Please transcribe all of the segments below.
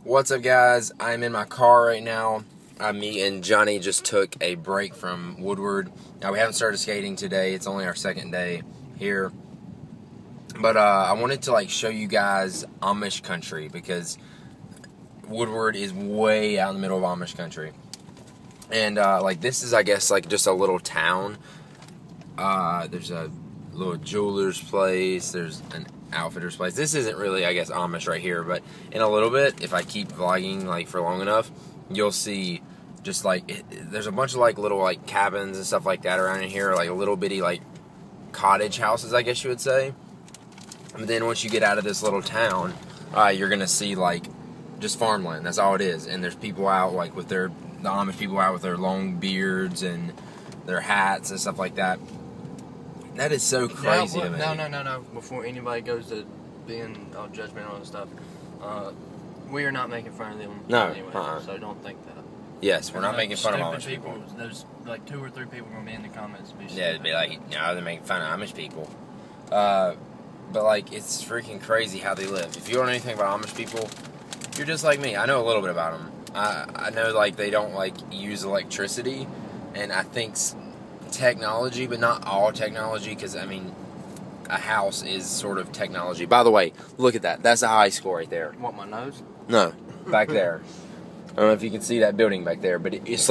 What's up, guys? I'm in my car right now. Me and Johnny just took a break from Woodward. Now, we haven't started skating today. It's only our second day here. But I wanted to show you guys Amish country because Woodward is way out in the middle of Amish country. And this is, I guess, just a little town. There's a little jeweler's place. There's an outfitter's place. This isn't really, I guess, Amish right here, but in a little bit, if I keep vlogging for long enough, you'll see just there's a bunch of little cabins and stuff like that around in here, little bitty cottage houses, I guess you would say. And then once you get out of this little town, you're gonna see just farmland. That's all it is. And there's people out with the Amish people out with their long beards and their hats and stuff like that. That is so crazy to me. No. Before anybody goes to being all judgmental and stuff, we are not making fun of them anyway, so don't think that. Yes, we're not making fun of Amish people. There's 2 or 3 people going to be in the comments. Yeah, it'd be they're making fun of Amish people. But it's freaking crazy how they live. If you don't know anything about Amish people, you're just like me. I know a little bit about them. I know they don't use electricity, and I think technology, but not all technology, because a house is sort of technology. By the way, look at that. That's a high school right there. What, my nose? No, back there. I don't know if you can see that building back there, but it's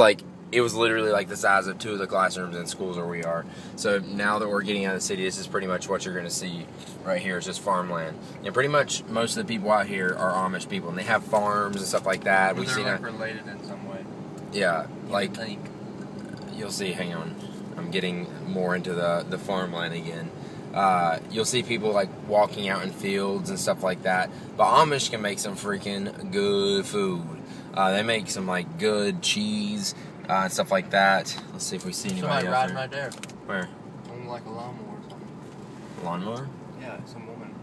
it was literally the size of 2 of the classrooms in schools where we are. So now that we're getting out of the city, this is pretty much what you're going to see right here. It's just farmland. And pretty much most of the people out here are Amish people, and they have farms and stuff like that. But they're related in some way. Yeah, you'll see. Hang on. I'm getting more into the farmland again. You'll see people walking out in fields and stuff like that. But Amish can make some freaking good food. They make some good cheese and stuff like that. Let's see if we see anybody out riding right there. Where? On a lawnmower or something. Lawnmower? Yeah, some woman.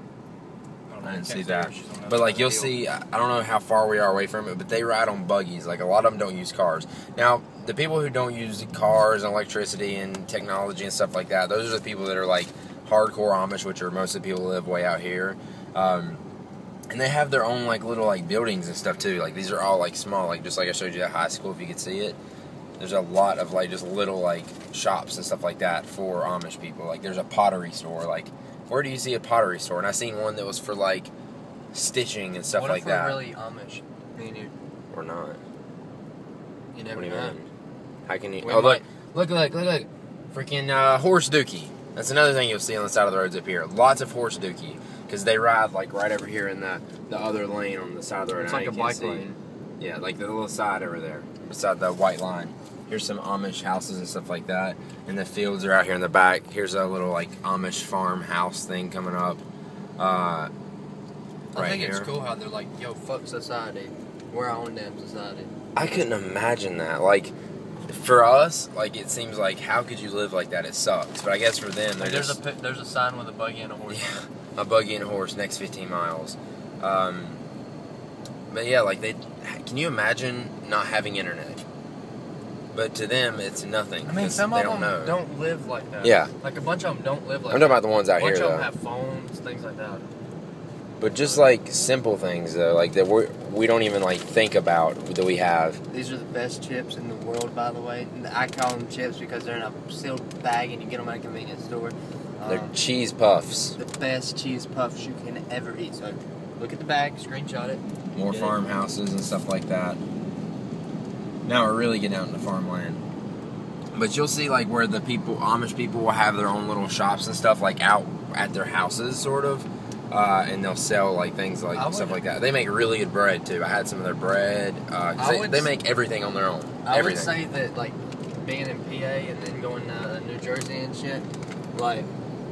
I didn't see that. But you'll see, I don't know how far we are away from it, but they ride on buggies. A lot of them don't use cars. Now, the people who don't use cars and electricity and technology and stuff like that, those are the people that are hardcore Amish, which are most of the people who live way out here. And they have their own little buildings and stuff too. These are all small, just like I showed you at high school, if you could see it. There's a lot of just little shops and stuff like that for Amish people. There's a pottery store. Where do you see a pottery store? And I seen one that was for stitching and stuff like that. What if we're really Amish? Me and you. Or not? You never What do you know. mean? How can you? Look! Freaking horse dookie. That's another thing you'll see on the side of the roads up here. Lots of horse dookie, because they ride right over here in the other lane on the side of the road. It's like a bike lane. Yeah, the little side over there beside the white line. Here's some Amish houses and stuff like that, and the fields are out here in the back. Here's a little Amish farmhouse thing coming up. I think it's cool how they're yo, fuck society. We're our own damn society. I couldn't imagine that. For us, it seems how could you live like that? It sucks. But I guess for them, they're there's a sign with a buggy and a horse. Yeah, a buggy and a horse next 15 miles. But yeah, can you imagine not having internet? But to them, it's nothing. Some they of them know. don't live like that. Yeah. A bunch of them don't live like that. I'm talking about the ones out here, though. A bunch though. of them have phones, things like that. But just simple things, though, that we don't even think about that we have. These are the best chips in the world, by the way. And I call them chips because they're in a sealed bag and you get them at a convenience store. They're cheese puffs. The best cheese puffs you can ever eat. So look at the bag, screenshot it. More farmhouses and stuff like that. Now we're really getting out into farmland. But you'll see where the Amish people will have their own little shops and stuff out at their houses, sort of. And they'll sell things stuff like that. They make really good bread too. I had some of their bread. They make everything on their own. I would say that being in PA and then going to New Jersey and shit,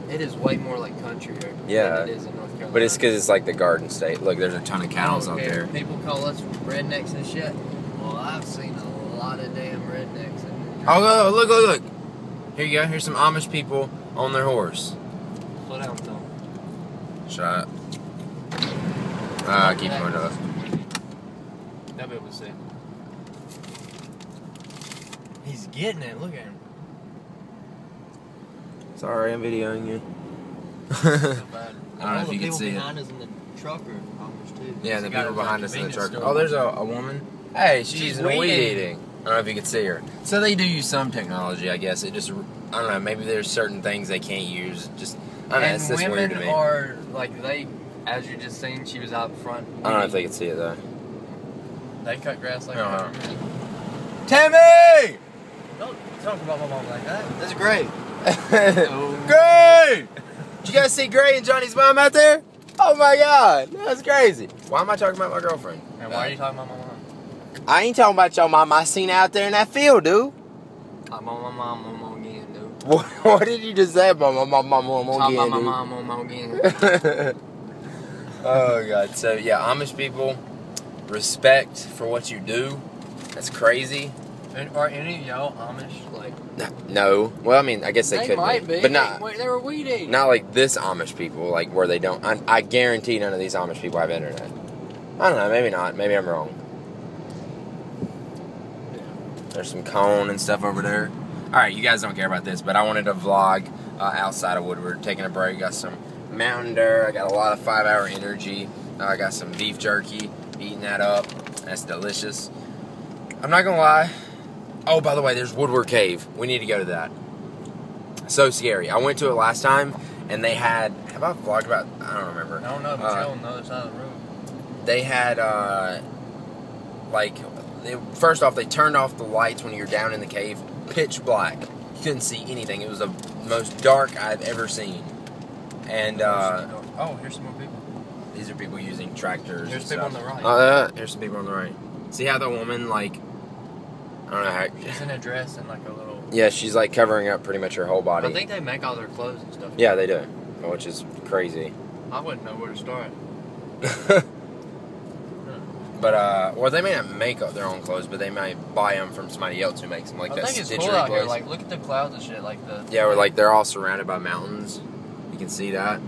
it is way more country here than it is in North Carolina. But it's because it's the Garden State. Look, there's a ton of cows out there. People call us rednecks and shit. Well, I've seen a lot of damn rednecks in New Jersey. Oh, look. Here you go. Here's some Amish people on their horse. Slow down, Tom. Shut up. Keep going to us. They'll be able to see. He's getting it. Look at him. Sorry, I'm videoing you. So bad. I don't know if you can see it. Behind us in the trucker Amish too. Yeah, and the people behind us in the truck. Store. Oh, there's a woman. Hey, she's using weed weed eating. eating. I don't know if you can see her. So they do use some technology, I guess. It just, I don't know, maybe there's certain things they can't use. Just, I don't know, it's just weird to me. And women are, like, they, as you just seen, she was out front. I don't know if they can see it, though. They cut grass like Uh-huh. that. Timmy! Don't talk about my mom like that. That's great. Gray! Did you guys see Gray and Johnny's mom out there? Oh my god, that's crazy. Why am I talking about my girlfriend? And why are you talking about my mom? I ain't talking about your mom I seen out there in that field, dude. I'm on my mom again, dude. What did you just say about my mom Talking again, about dude? my mom again. Oh god, so yeah, Amish people, respect for what you do. That's crazy. And are any of y'all Amish? Like, No. Well, I mean, I guess they could might be, but not they were weed eating. not like this Amish people, like where they don't. I guarantee none of these Amish people have internet. I don't know, maybe not. Maybe I'm wrong. There's some cone and stuff over there. Alright, you guys don't care about this, but I wanted to vlog outside of Woodward, taking a break. Got some Mountain Dew. I got a lot of 5-hour energy. I got some beef jerky, eating that up. That's delicious. I'm not gonna lie. Oh, by the way, there's Woodward Cave. We need to go to that. So scary. I went to it last time, and they had... Have I vlogged about... I don't remember. I don't know, but you're on the other side of the road. They had, first off, they turned off the lights when you're down in the cave. Pitch black. You couldn't see anything. It was the most dark I've ever seen. And, oh, here's some more people. these are people using tractors. There's and people stuff. on the right. Here's some people on the right. See how the woman, like... I don't know how... She's in a dress and like a little... Yeah, she's like covering up pretty much her whole body. I think they make all their clothes and stuff. Yeah, they do. Which is crazy. I wouldn't know where to start. But, well, they may not make up their own clothes, but they might buy them from somebody else who makes them, like I that think it's stitchery cool out here. place. Like, look at the clouds and shit. Like the... Yeah, we're like, they're all surrounded by mountains. You can see that.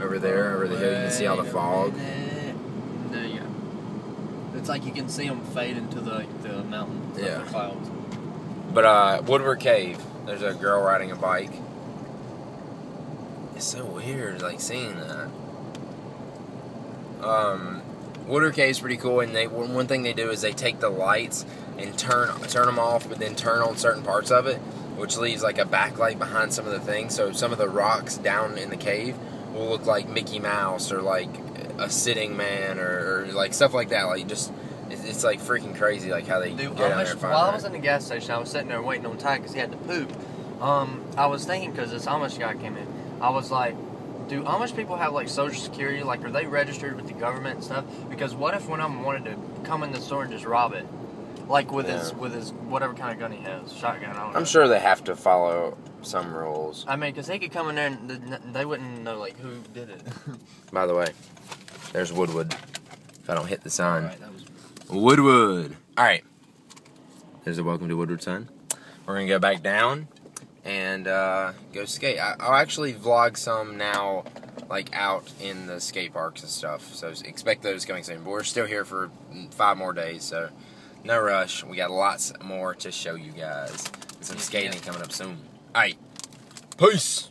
Over there, over the hill, you can see all the fog. There you go. It's like you can see them fade into the mountains. Yeah. The clouds. But, Woodward Cave, there's a girl riding a bike. It's so weird, like, seeing that. Woodward Cave's pretty cool, and one thing they do is they take the lights and turn them off, but then turn on certain parts of it, which leaves like a backlight behind some of the things. So some of the rocks down in the cave will look like Mickey Mouse or like a sitting man or like stuff like that. Like just it's like freaking crazy, like how they Dude, get down there and find while I that. was in the gas station, I was sitting there waiting on Ty because he had to poop. I was thinking, because this Amish guy came in, I was like, do Amish people have like Social Security? Like, are they registered with the government and stuff? Because what if one of them wanted to come in the store and just rob it, like with his whatever kind of gun he has, shotgun? I don't know. I'm sure they have to follow some rules. I mean, because he could come in there and they wouldn't know like who did it. By the way, there's Woodward. If I don't hit the sign. Alright, that was... Woodward. Alright. There's a welcome to Woodward sign. We're going to go back down and go skate. I'll actually vlog some now, like out in the skate parks and stuff. So expect those coming soon. But we're still here for 5 more days, so no rush. We got lots more to show you guys. And some skating coming up soon. Alright. Peace.